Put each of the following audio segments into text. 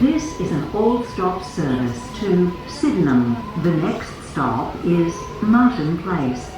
This is an all-stop service to Sydenham. The next stop is Martin Place.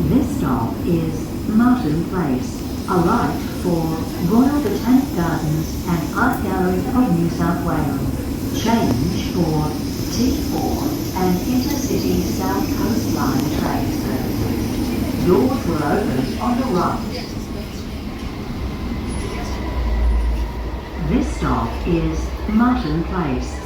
This stop is Martin Place. Alight for Royal Botanic Gardens and Art Gallery of New South Wales. Change for T4 and Intercity South Coast Line train services. Doors will open on the right. This stop is Martin Place.